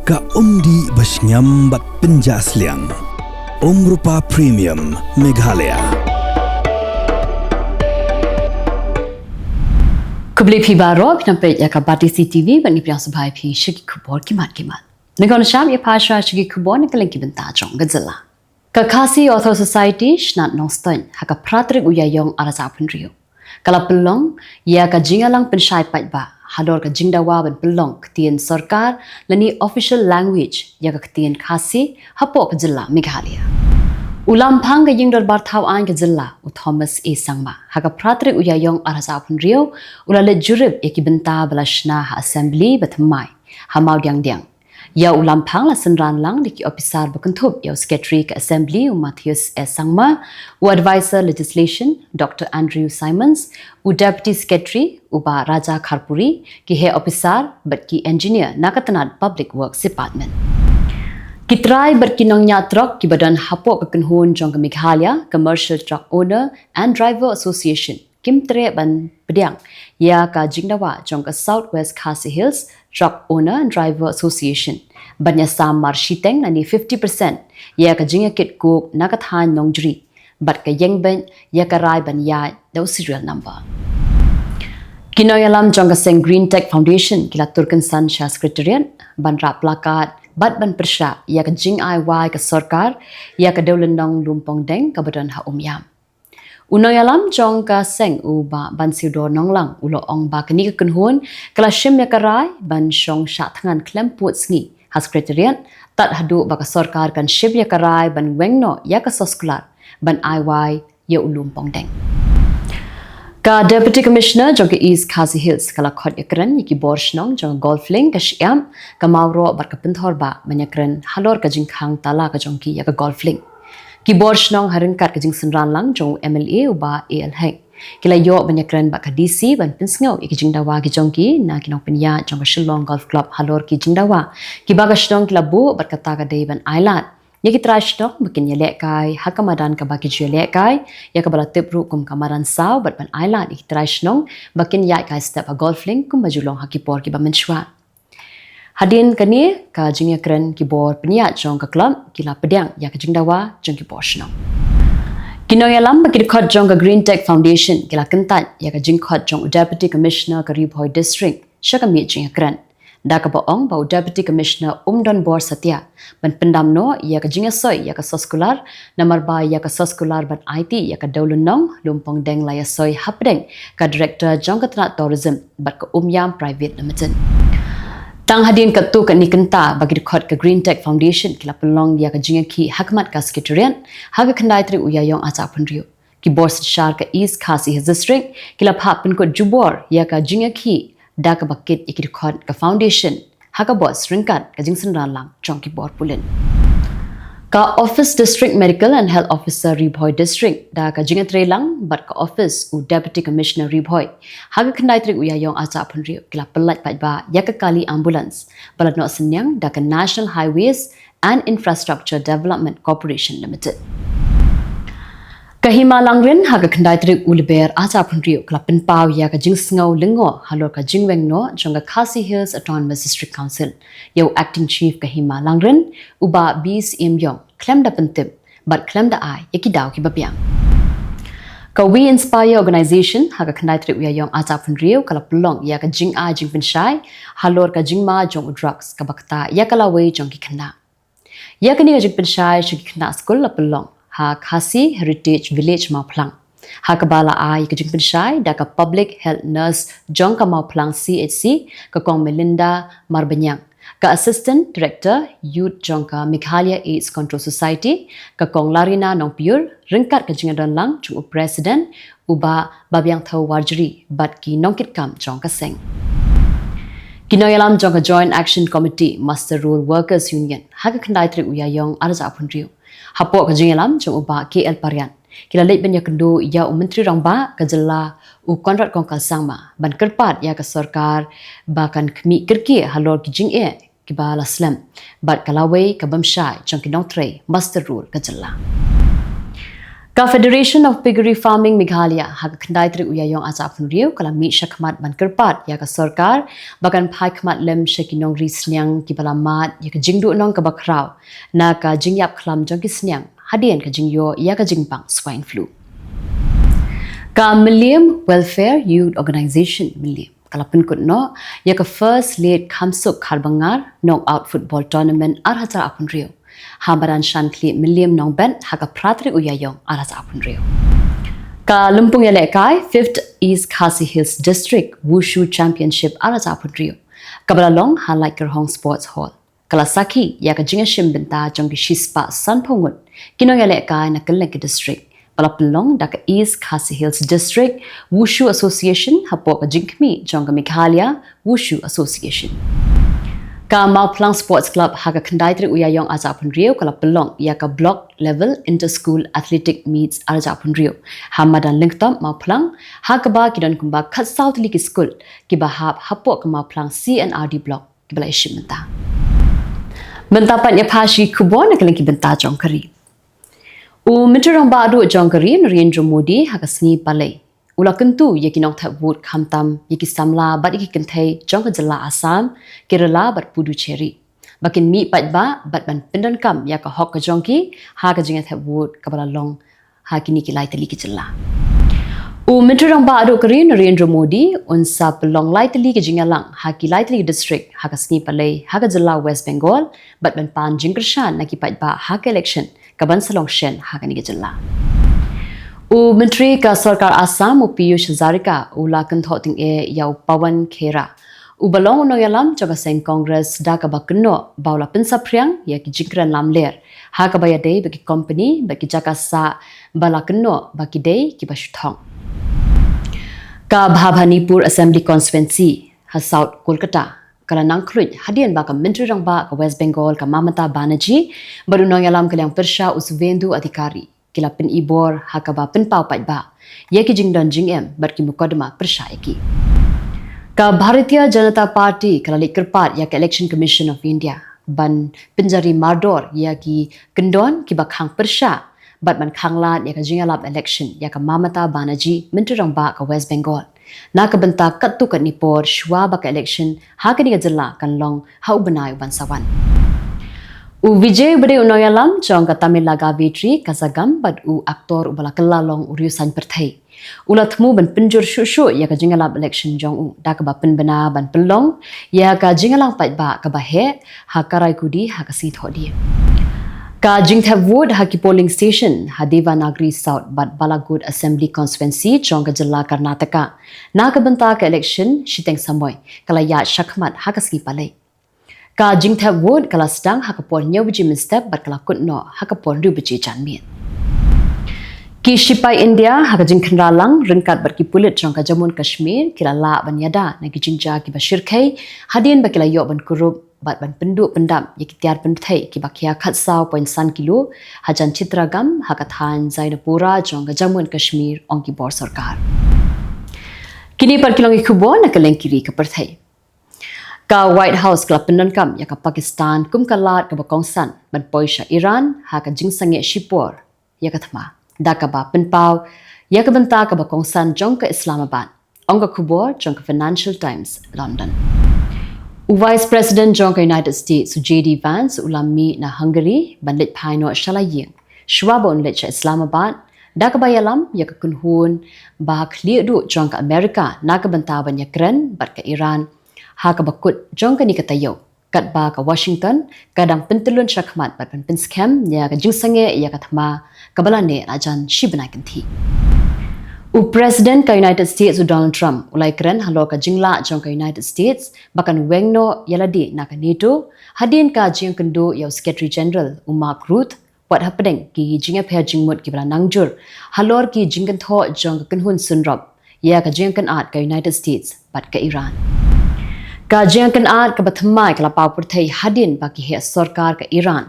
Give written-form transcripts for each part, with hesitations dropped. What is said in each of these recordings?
Ka umdi basnyam bat penjasliang. Rupa Premium Meghalaya. Kubli pi baro pinampe ya ka bati CCTV bani piang sabai pi shiki Khubor kimat. Ngon sham ya pasha shiki Khubor ni Kylleng ki benta jong Jylla. Ka Khasi Author Society shnat noston ha ka Tarik Ïaïong arasa punrio. Kala pelong ya ka jingalang penshai pat ba hador ka jingdawa ban pelong ketien sarkar lani official language ya ka ketien Khasi hapo ka Jylla Meghalaya. Ulam phang ka yingdor bar thau an ka Jylla u Thomas e sangma ha ka Tarik Ïaïong arasa punrio ulale jurib ya ki benta balashna ha assembly batmai ha mau diang ya ulam phang la senran lang di ki officer bakanthop ya secretary ka assembly u Matthias e sangma u advisor legislation Dr. Andrew Simons u deputy secretary u ba Raja Kharpuri ki he officer but ki engineer nakatanat public works department kitrai berkinong nya truck ki badan hapo ka kanhun jong ka Meghalaya commercial truck owner and driver association kimtre ban pediang ya ka jingdawa jong ka Southwest Khasi Hills Truck Owner and Driver Association banya sam marshiteng nani 50% ya ka jinga kit ko nakathan nongjri but ka yengben ya ka rai ban ya do serial number kinoyalam jong ka Seng Green Tech Foundation kila Turkan San Shah Secretariat ban ra plakat bat ban persha ya ka jing IY ka sarkar ya ka dolenong lumpong deng ka badan ha umyam Unoyalam jong ka Seng u ba ban sidor nonglang ulo ong ba kani ka kunhun kala shim ya karai ban shong sha thangan klemput sngi ha secretariat tat hadu ba ka sarkar kan shib ya karai ban wengno ya ka soskular ban IY ya ulum pongdeng ka deputy commissioner jong ka East Khasi Hills kala khot yakran yiki borshnong jong golfling ka shiam ka mauro bar ka pinthor ba banyakran halor ka jingkhang tala ka jong ki ya ka golfling ki borshnong haringkat ka jing senran lang jong MLA uba Ïaïong kila yo banyakran ba ka DC ban pinsngau iki jingdawa ki jongki na kinong pinya jong ka Shillong Golf Club halor ki jingdawa ki ba ka shnong kila bu berkata ka Devan Island yaki trashnong makin yelek kai hakamadan ka ba ki yelek kai ya ka bala tipru kum kamaran saw bat ban Island iki trashnong makin ya kai step a golfling kum bajulong hakipor ki ba menchwa Hadin kani ka jingya kren ki bor penia jong ka club kila pediang ya ka jingdawa jong ki borsno. Kinoyalam ba ki khot jong ka Green Tech Foundation kila kentan ya ka jingkhot jong deputy commissioner ka Pyrthei district shaka mi jingya kren. Da ka baong ba deputy commissioner Don Bor Satya ban pendamno ya ka jingya soy ya ka soskular namar ba ya ka soskular ban IT ya ka dolunong lumpong deng la ya soy hapdeng ka director jong ka tourism bat ka umyam private limited. Tang hadin ka tu ka nikenta bagi dekat ke Green Tech Foundation kila pelong dia ka jinga ki hakmat ka sekretariat haga khandai Tarik Ïaïong aca punrio ki bors shar ka East Khasi Hills district kila phap pin ko Jubor ya ka jinga ki da ka bakit iki dekat ka foundation haga boss ringkat ka jingsen ralang jong ki bor pulen ka office district medical and health officer Pyrthei district da ka jinga trelang bat ka office u deputy commissioner Pyrthei haga khandai Tarik Ïaïong aca punrio kila pelat pat ba ya ka kali ambulance balat no senyang da ka National Highways and Infrastructure Development Corporation Limited kahima langren haga khandai Tarik ulber aca punrio kila penpau ya ka jingsngau lengo halor ka jingweng no jonga Khasi Hills Autonomous District Council yo acting chief kahima langren uba Ïaïong klem da pentip but klem da ai yaki daw ki bapiang ka We Inspire organization haga khandai Tarik Ïaïong aca punrio kala pelong ya ka jing a jing penshai halor ka jingma jong drugs ka bakta ya kala we jong ki khna ya kani ka jing penshai shiki khna school la pelong ha Khasi Heritage Village Mauplang ha kabala ai ka jing penshai da ka public health nurse jong ka Mauplang CHC ka kong Melinda Marbanyang ka assistant director youth jong ka Meghalaya AIDS Control Society ka kong Larina Nongpur ringkat ka jingadon lang jong president uba babyang thau warjri bat ki nongkit kam jong ka Seng Kinoyalam jong ka Joint Action Committee Master Rule Workers Union ha ka khandai Tarik Ïaïong arza punrio hapo ka jingalam jong uba KL Parian kila leit banya kendo ya menteri rang ba ka Jylla u kontrak kong kalsangma ban kerpat ya ka sarkar bakan kmi kerki halor ki jing e ki bala slam bat kalawei ka bamshai jong ki nongtre master rule ka Jylla Ka Federation of Piggery Farming Meghalaya hak kendai Tarik Ïaïong aja pun riu kala mi syakmat ban kerpat ya ka sarkar bagan phai khmat lem syakinong ri snyang ki balamat ya ka jingdu nong ka bakrau na ka jingyap khlam jong ki snyang hadien ka jingyo ya ka jingpang swine flu. Ka Milliam Welfare Youth Organization Milliam kala penkut no ya ka first late kamsuk harbangar knock out football tournament arhaja apun riu. Hambaran Shankli Milliam Nong Ben haka Pratri Ïaïong aras apun rio. Ka Lumpung Yalekai 5th East Khasi Hills District Wushu Championship aras apun rio. Kabalalong halai Kerhong Sports Hall. Kala Saki ya ka jinga shimbenta jongki shispa Sanpongut kinong Yalekai na Kylleng District. Palapelong da ka East Khasi Hills District Wushu Association hapo ka jingkmi jongka Meghalaya Wushu Association. Ka Mauplang Sports Club haka kendai Tarik Ïaïong aja pun rio kala pelong ya ka block level inter-school athletic meets aja pun rio. Hamadan lingtom Mauplang haka ba kidan kumba kat South Liki School ki bahap hapo ka Mauplang CNRD block ki balai shimenta. Bentapan ya pashi Khubor na kalengki benta jongkari. U miturang badu jongkari Narendra Modi haka sni palai. Ula kentu ya kinong tak wud kamtam ya ki samla bat ki kentai jong ka Jylla Assam Kerala bat Puducherry bakin mi pat ba bat ban pindan kam ya ka hok ka jongki ha ka jinga tak wud ka balalong ha kini ki lai tali ki Jylla u miturang ba adu kari Narendra Modi unsa pelong lai tali ki jinga lang ha ki lai tali district ha ka sni palai ha ka Jylla West Bengal bat ban pan jingkershan na ki pat ba ha ka election ka ban salong shen ha ka ni ki Jylla U Menteri ka Sarkar Assam u Piyush Hazarika u lakan thoting e yau Pawan Khera. U balong no yalam jaga sen Congress da ka bakno baula pinsa priang ya ki jingkran lam ler. Ha ka baya dei bagi company bagi jaka sa balakno bagi dei ki bashthong. Ka Bhabanipur Assembly Constituency ha South Kolkata kala nangkruj hadian ba ka menteri rang ba ka West Bengal ka Mamata Banerjee baru no yalam kalyang persha usvendu adhikari. Kila pen ibor hakaba pen pau pat ba ye ki jingdon jingem bar ki mukodma persha eki ka Bharatiya Janata Party kala likerpat ya ka Election Commission of India ban penjari mardor ya ki kendon ki bakhang persha bat ban khanglat ya ka jingalap election ya ka Mamata Banerjee menterang ba ka West Bengal na ka benta kattu kat nipor shwa ba ka election ha ka ni ka Jylla kan long hau banai ban sawan U Vijay beri unoyalam jong ka Tamil Laga Vitri kasagam bad u aktor u balakala long uriusan Pyrthei. Ulatmu ban penjur shushu ya ka jingalap election jong u da ka ba penbena ban pelong ya ka jingalang pat ba ka bahe ha karai kudi ha ka sit hodi. Ka jingthap wood ha ki polling station ha Devanagari South bad Balagud Assembly Constituency jong ka Jylla Karnataka. Na ka benta ka election shiteng samoy kala ya shakmat ha ka skipalai. Ka jingthap wood kala sedang hakapor nyawji minstep bat kala kutno hakapor rubuji janmin. Ki Shipai India haka jingkhenra lang ringkat bat ki pulit jong ka Jammu Kashmir kila la ban yada na ki jingja ki bashirkai hadien ba kila yo ban kurup bat ban pendu pendam ya ki tiar Pyrthei ki bakia khatsau point san kilo hajan chitragam haka than Zainapura jong ka Jammu Kashmir ong ki bor sarkar. Kini par kilong Khubor na kaleng kiri ka Pyrthei. Ka White House kala pendankam ya ka Pakistan kum kalat ka bakongsan ban poisha Iran ha ka jingsange shipor ya ka thma da ka ba penpau ya ka benta ka bakongsan jong ka Islamabad ong ka Khubor jong ka Financial Times London U Vice President jong ka United States JD Vance ulami na Hungary ban lit paino Ïaïong shwabon lit cha Islamabad da ka bayalam ya ka kunhun ba khli du jong ka America na ka benta ban ya kren bat ka Iran ha ka bakut jong ka ni katayo kat ba ka Washington kadang pentelun syakmat bat pen scam ya ka jingsange ya ka thma kabalane ajan shibnai kanthi U President ka United States Donald Trump ulai kren halo ka jingla jong ka United States bakan wengno yaladi na ka NATO hadin ka jing kendo ya Secretary General Mark Rutte wat happening ki jinga phe jingmut ki bala nangjur halor ki jingkan tho jong ka kunhun sunrop ya ka jing kan at ka United States bat ka Iran Ka jangkan at ka bathmai kala pau Pyrthei hadin baki he sarkar ka Iran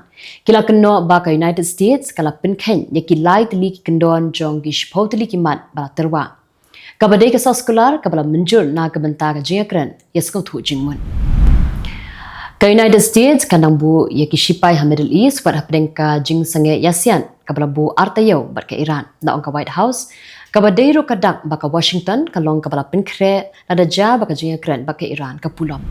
kila kenno ba ka United States kala pinkhen ya ki lai tli ki kendon jong ki shpotli ki mat ba terwa ka badai ka soskular ka bala menjur na ka benta ka jangkran yasko thu jingmun Ka United States kanang bu ya kishipai ha Middle East wat hapdeng ka jing sange yasian ka bu artayo bat ka Iran na ka White House ka badeiro kadak baka Washington kalong ka bala pinkre na ja baka jing kren baka Iran ka pulom.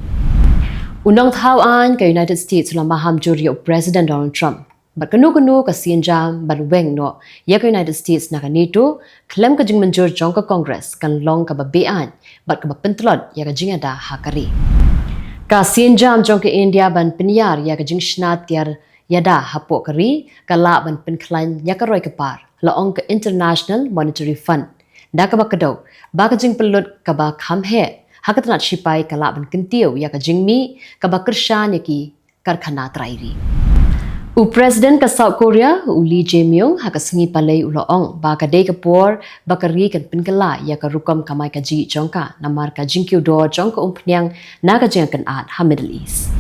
Unang thawan ka United States la maham juri President Donald Trump bat kanu ka sienjam bat weng no ya ka United States na ka NATO klem ka jing manjur jong ka Congress kan long ka babean bat ka pentlod ya ka jing ada hakari. Ka sienjam jong ke India ban penyar ya ke jing shnat tiar yada hapo kari ka la ban penklan ya ka roi kapar la ong ka International Monetary Fund da ka bakado ba ka jing pelut ka ba kham he hakatnat shipai ka la ban kentiw ya ka jing mi ka ba kershan ya ki karkhana trairi. U President ka South Korea u Lee Jae-myung ha ka sengi palai u laong ba ka dei ka por ba ka ri kan penkala ya ka rukom kamai ka ji jongka namar ka jingkyu do jongka umpnyang na ka jing kan at ha Middle East.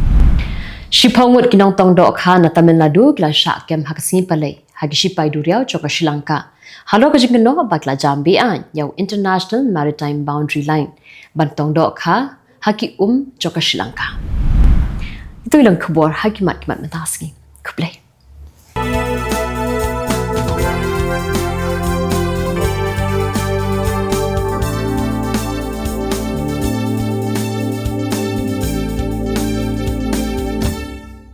Shipongwut kinong tong do kha na Tamil Nadu kla sha kem ha ka sengi palai ha ki shipai du riau choka Sri Lanka. Halo ka jing no ba kla jambi an yaw International Maritime Boundary Line ban tong do kha ha ki choka Sri Lanka. Itu ilang Khubor ha ki mat mataski. Kublai.